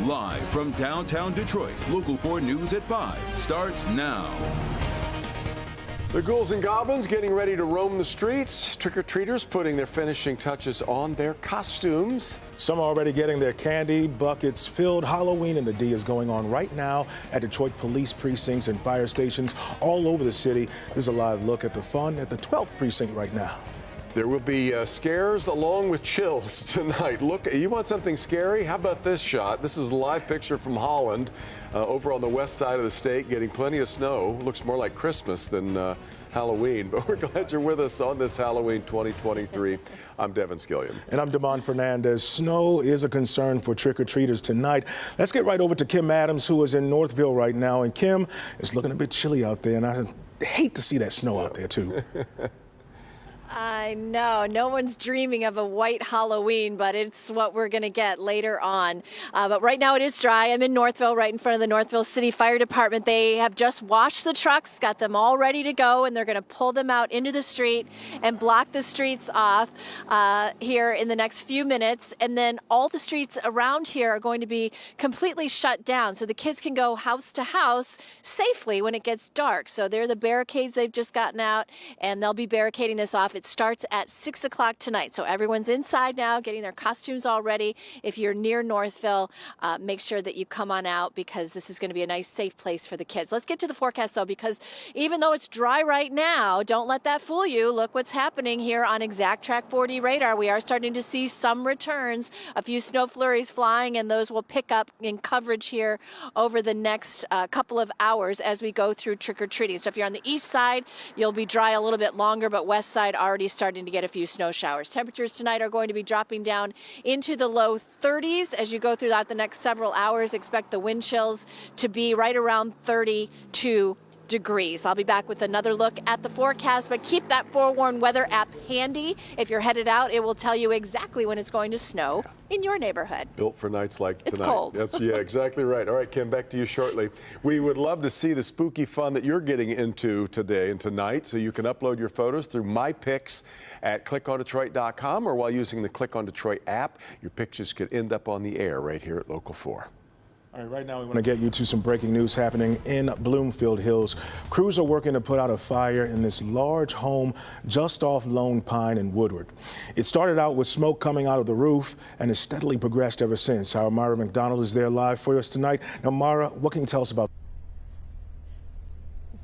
Live from downtown Detroit, Local 4 News at 5 starts now. The ghouls and goblins getting ready to roam the streets. Trick-or-treaters putting their finishing touches on their costumes. Some are already getting their candy buckets filled. Halloween in the D is going on right now at Detroit police precincts and fire stations all over the city. This is a live look at the fun at the 12th precinct right now. There will be scares along with chills tonight. Look, you want something scary? How about this shot? This is a live picture from Holland, over on the west side of the state, getting plenty of snow. Looks more like Christmas than Halloween, but we're glad you're with us on this Halloween 2023. I'm Devin Skillion. And I'm Damon Fernandez. Snow is a concern for trick-or-treaters tonight. Let's get right over to Kim Adams, who is in Northville right now. And Kim, it's looking a bit chilly out there, and I hate to see that snow out there, too. I know. No one's dreaming of a white Halloween, but it's what we're going to get later on. But right now it is dry. I'm in Northville, right in front of the Northville City Fire Department. They have just washed the trucks, got them all ready to go, and they're going to pull them out into the street and block the streets off here in the next few minutes. And then all the streets around here are going to be completely shut down so the kids can go house to house safely when it gets dark. So they're the barricades they've just gotten out, and they'll be barricading this off. It starts at 6 o'clock tonight. So everyone's inside now, getting their costumes all ready. If you're near Northville, make sure that you come on out because this is going to be a nice, safe place for the kids. Let's get to the forecast, though, because even though it's dry right now, don't let that fool you. Look what's happening here on Exact Track 4D radar. We are starting to see some returns, a few snow flurries flying, and those will pick up in coverage here over the next couple of hours as we go through trick-or-treating. So if you're on the east side, you'll be dry a little bit longer, but west side already starting to get a few snow showers. Temperatures tonight are going to be dropping down into the low 30s as you go throughout the next several hours. Expect the wind chills to be right around 32 degrees. I'll be back with another look at the forecast, but keep that Forewarn weather app handy. If you're headed out, it will tell you exactly when it's going to snow in your neighborhood. Built for nights like tonight. It's cold. Yeah, exactly right. All right, Kim, back to you shortly. We would love to see the spooky fun that you're getting into today and tonight, so you can upload your photos through My Pics at clickondetroit.com, or while using the Click on Detroit app, your pictures could end up on the air right here at Local 4. All right, right now we want to get you to some breaking news happening in Bloomfield Hills. Crews are working to put out a fire in this large home just off Lone Pine and Woodward. It started out with smoke coming out of the roof and has steadily progressed ever since. Our Mara McDonald is there live for us tonight. Now, Mara, what can you tell us about?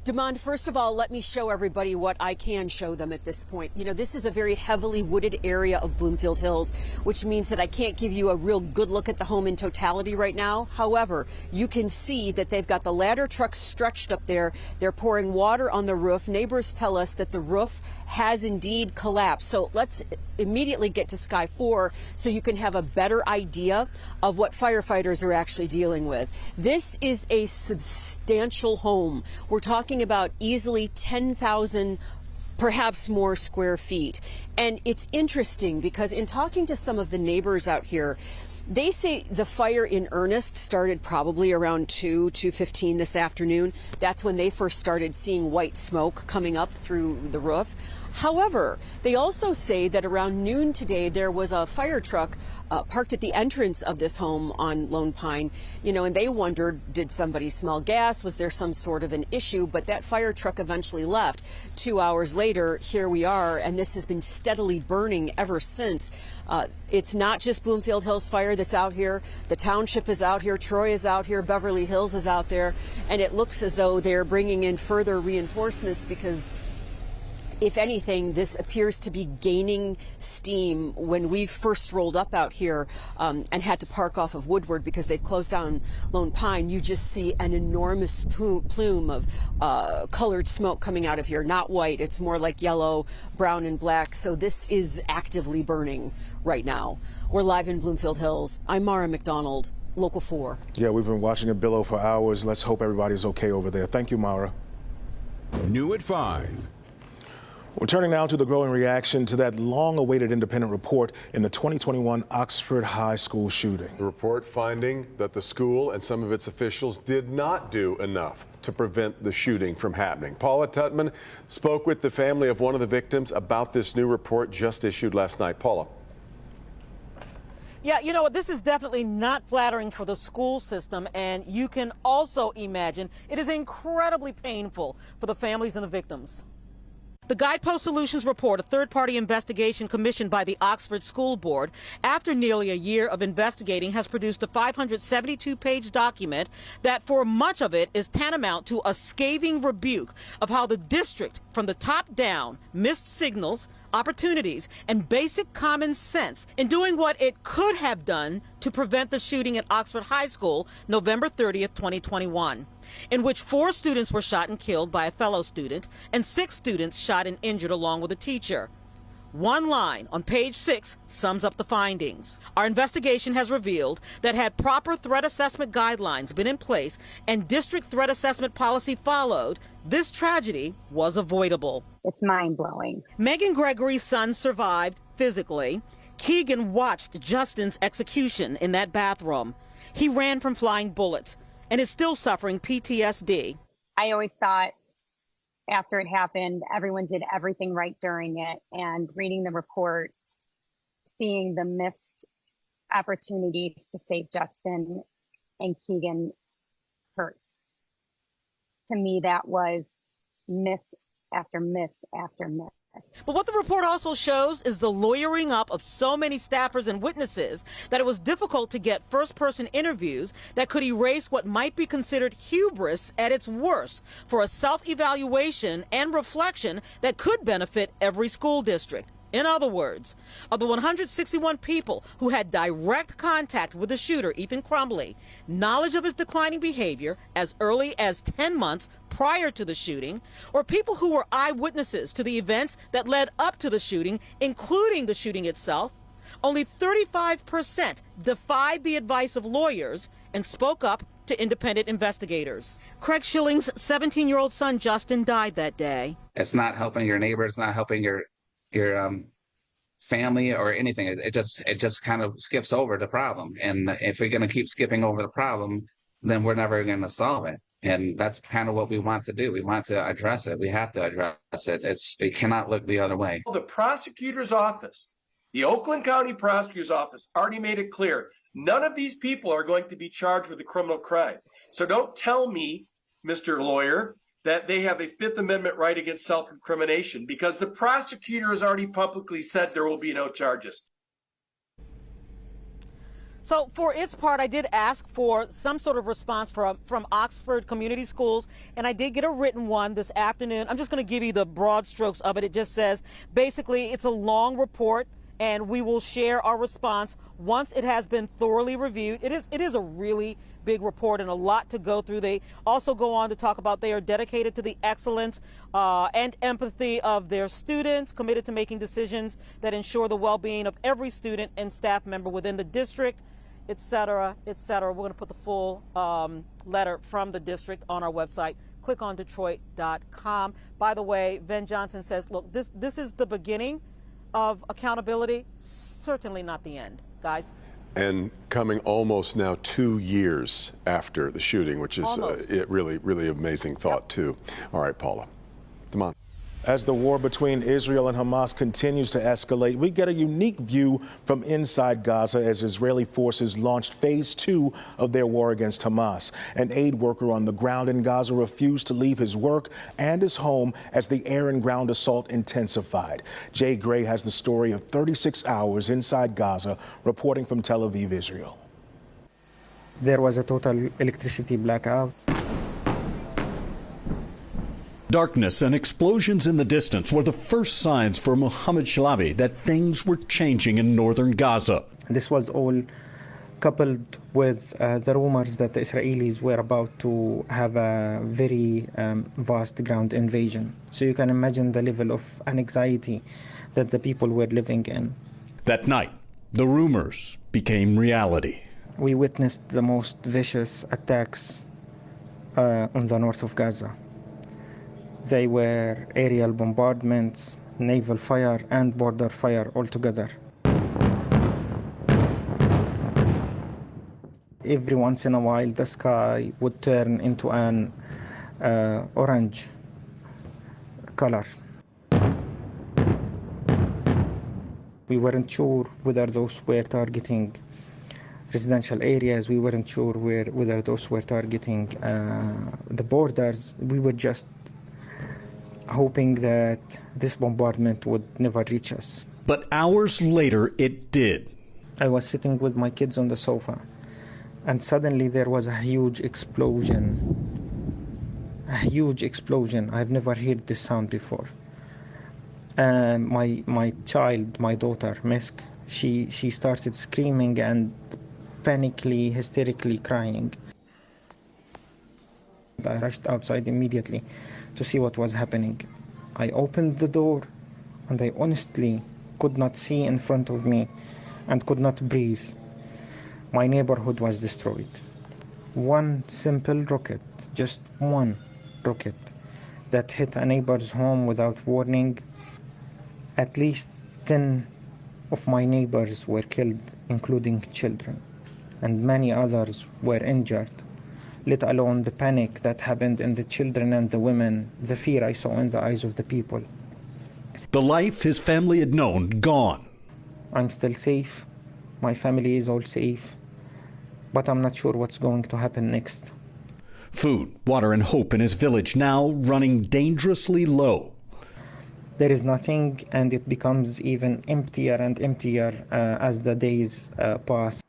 Demond, first of all, let me show everybody what I can show them at this point. You know, this is a very heavily wooded area of Bloomfield Hills, which means that I can't give you a real good look at the home in totality right now. However, you can see that they've got the ladder trucks stretched up there. They're pouring water on the roof. Neighbors tell us that the roof has indeed collapsed. So let's immediately get to Sky 4 so you can have a better idea of what firefighters are actually dealing with. This is a substantial home. We're talking about easily 10,000, perhaps more square feet. And it's interesting because in talking to some of the neighbors out here, they say the fire in earnest started probably around 2:15 this afternoon. That's when they first started seeing white smoke coming up through the roof. However, they also say that around noon today, there was a fire truck parked at the entrance of this home on Lone Pine, you know, and they wondered, did somebody smell gas? Was there some sort of an issue? But that fire truck eventually left. 2 hours later, here we are, and this has been steadily burning ever since. It's not just Bloomfield Hills Fire that's out here. The township is out here. Troy is out here. Beverly Hills is out there. And it looks as though they're bringing in further reinforcements because if anything, this appears to be gaining steam. When we first rolled up out here and had to park off of Woodward because they'd closed down Lone Pine, you just see an enormous plume of colored smoke coming out of here. Not white, it's more like yellow, brown, and black. So this is actively burning right now. We're live in Bloomfield Hills. I'm Mara McDonald, Local 4. Yeah, we've been watching it billow for hours. Let's hope everybody's okay over there. Thank you, Mara. New at 5. We're turning now to the growing reaction to that long-awaited independent report in the 2021 Oxford High School shooting. The report finding that the school and some of its officials did not do enough to prevent the shooting from happening. Paula Tutman spoke with the family of one of the victims about this new report just issued last night. Paula. Yeah, you know what, this is definitely not flattering for the school system, and you can also imagine it is incredibly painful for the families and the victims. The Guidepost Solutions report, a third-party investigation commissioned by the Oxford School Board, after nearly a year of investigating, has produced a 572-page document that, for much of it, is tantamount to a scathing rebuke of how the district, from the top down, missed signals, opportunities, and basic common sense in doing what it could have done to prevent the shooting at Oxford High School November 30th, 2021. In which 4 students were shot and killed by a fellow student, and 6 students shot and injured along with a teacher. One line on page 6 sums up the findings. Our investigation has revealed that had proper threat assessment guidelines been in place and district threat assessment policy followed, this tragedy was avoidable. It's mind-blowing. Megan Gregory's son survived physically. Keegan watched Justin's execution in that bathroom. He ran from flying bullets and is still suffering PTSD. I always thought after it happened, everyone did everything right during it. And reading the report, seeing the missed opportunities to save Justin and Keegan hurts. To me, that was miss after miss after miss. But what the report also shows is the lawyering up of so many staffers and witnesses that it was difficult to get first-person interviews that could erase what might be considered hubris at its worst for a self-evaluation and reflection that could benefit every school district. In other words, of the 161 people who had direct contact with the shooter, Ethan Crumbley, knowledge of his declining behavior as early as 10 months prior to the shooting, or people who were eyewitnesses to the events that led up to the shooting, including the shooting itself, only 35% defied the advice of lawyers and spoke up to independent investigators. Craig Schilling's 17-year-old son, Justin, died that day. It's not helping your neighbor. It's not helping your family or anything. It just kind of skips over the problem. And if we're going to keep skipping over the problem, then we're never going to solve it. And that's kind of what we want to do. We want to address it. We have to address it. We cannot look the other way. The prosecutor's office, the Oakland County prosecutor's office, already made it clear none of these people are going to be charged with a criminal crime. So don't tell me, Mr. Lawyer, that they have a Fifth Amendment right against self-incrimination, because the prosecutor has already publicly said there will be no charges. So for its part, I did ask for some sort of response from Oxford Community Schools, and I did get a written one this afternoon. I'm just going to give you the broad strokes of it. It just says, basically, it's a long report, and we will share our response once it has been thoroughly reviewed. It is a really big report and a lot to go through. They also go on to talk about they are dedicated to the excellence and empathy of their students, committed to making decisions that ensure the well-being of every student and staff member within the district, et cetera, et cetera. We're going to put the full letter from the district on our website. Click on Detroit.com. By the way, Ben Johnson says, look, this is the beginning of accountability, certainly not the end, guys. And coming almost now 2 years after the shooting, which is really, really amazing thought, too. All right, Paula, come on. As the war between Israel and Hamas continues to escalate, we get a unique view from inside Gaza as Israeli forces launched phase 2 of their war against Hamas. An aid worker on the ground in Gaza refused to leave his work and his home as the air and ground assault intensified. Jay Gray has the story of 36 hours inside Gaza, reporting from Tel Aviv, Israel. There was a total electricity blackout. Darkness and explosions in the distance were the first signs for Mohammed Shalabi that things were changing in northern Gaza. This was all coupled with the rumors that the Israelis were about to have a very vast ground invasion. So you can imagine the level of anxiety that the people were living in. That night, the rumors became reality. We witnessed the most vicious attacks on the north of Gaza. They were aerial bombardments, naval fire, and border fire altogether. Every once in a while, the sky would turn into an orange color. We weren't sure whether those were targeting residential areas. We weren't sure whether those were targeting the borders. We were just hoping that this bombardment would never reach us. But hours later, it did. I was sitting with my kids on the sofa, and suddenly there was a huge explosion. A huge explosion. I've never heard this sound before. My child, my daughter, Misk, she started screaming and panically, hysterically crying. I rushed outside immediately to see what was happening. I opened the door, and I honestly could not see in front of me and could not breathe. My neighborhood was destroyed. One simple rocket, just one rocket, that hit a neighbor's home without warning. At least 10 of my neighbors were killed, including children, and many others were injured, let alone the panic that happened in the children and the women, the fear I saw in the eyes of the people. The life his family had known, gone. I'm still safe. My family is all safe. But I'm not sure what's going to happen next. Food, water, and hope in his village now running dangerously low. There is nothing, and it becomes even emptier and emptier as the days pass.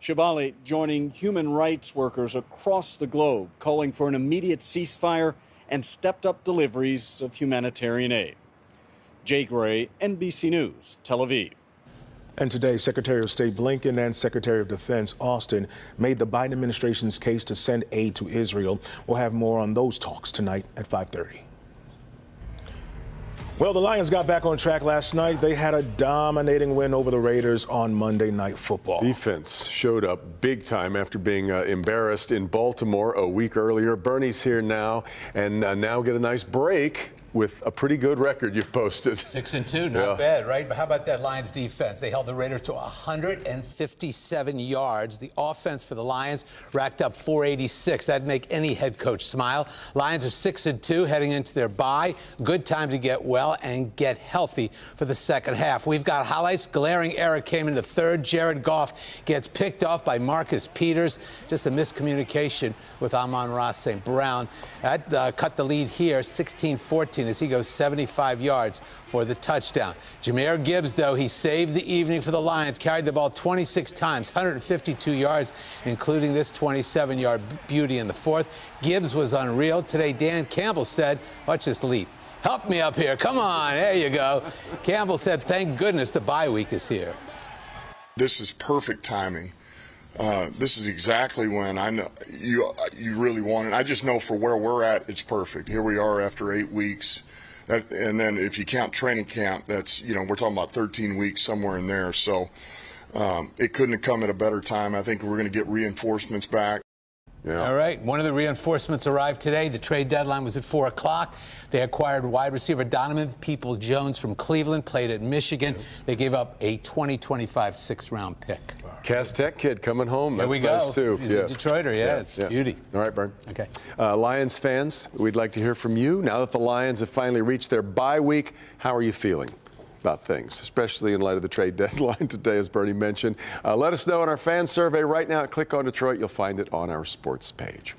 Shabali joining human rights workers across the globe, calling for an immediate ceasefire and stepped-up deliveries of humanitarian aid. Jay Gray, NBC News, Tel Aviv. And today, Secretary of State Blinken and Secretary of Defense Austin made the Biden administration's case to send aid to Israel. We'll have more on those talks tonight at 5:30. Well, the Lions got back on track last night. They had a dominating win over the Raiders on Monday Night Football. Defense showed up big time after being embarrassed in Baltimore a week earlier. Bernie's here now, and now get a nice break with a pretty good record you've posted. 6-2, not bad, right? But how about that Lions defense? They held the Raiders to 157 yards. The offense for the Lions racked up 486. That'd make any head coach smile. Lions are 6-2 heading into their bye. Good time to get well and get healthy for the second half. We've got highlights. Glaring error came in the third. Jared Goff gets picked off by Marcus Peters. Just a miscommunication with Amon-Ra St. Brown. That cut the lead here, 16-14. As he goes 75 yards for the touchdown. Jahmyr Gibbs, though, he saved the evening for the Lions, carried the ball 26 times, 152 yards, including this 27-yard beauty in the fourth. Gibbs was unreal. Today, Dan Campbell said, watch this leap. Help me up here. Come on. There you go. Campbell said, thank goodness the bye week is here. This is perfect timing. This is exactly when I know you really want it. I just know for where we're at, it's perfect. Here we are after 8 weeks. And then if you count training camp, that's, we're talking about 13 weeks, somewhere in there. So it couldn't have come at a better time. I think we're going to get reinforcements back. Yeah. All right. One of the reinforcements arrived today. The trade deadline was at 4 o'clock. They acquired wide receiver Donovan Peoples-Jones from Cleveland, played at Michigan. They gave up a 2025 sixth-round pick. Cass Tech kid coming home. There That's we go. Nice too. He's a Detroiter. It's beauty. All right, Bern. Okay. Lions fans, we'd like to hear from you. Now that the Lions have finally reached their bye week, how are you feeling about things, especially in light of the trade deadline today, as Bernie mentioned? Let us know in our fan survey right now. Click on Detroit. You'll find it on our sports page.